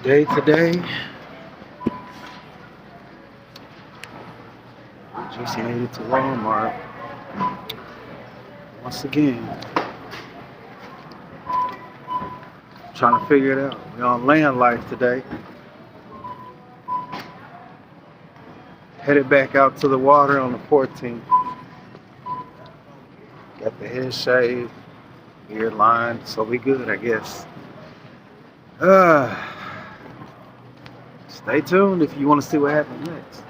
Day today, just made it to Walmart once again. Trying to figure it out. We're on land life today. Headed back out to the water on the 14th. Got the head shaved, beard lined, so we good, I guess. Uh, Stay tuned if you want to see what happens next.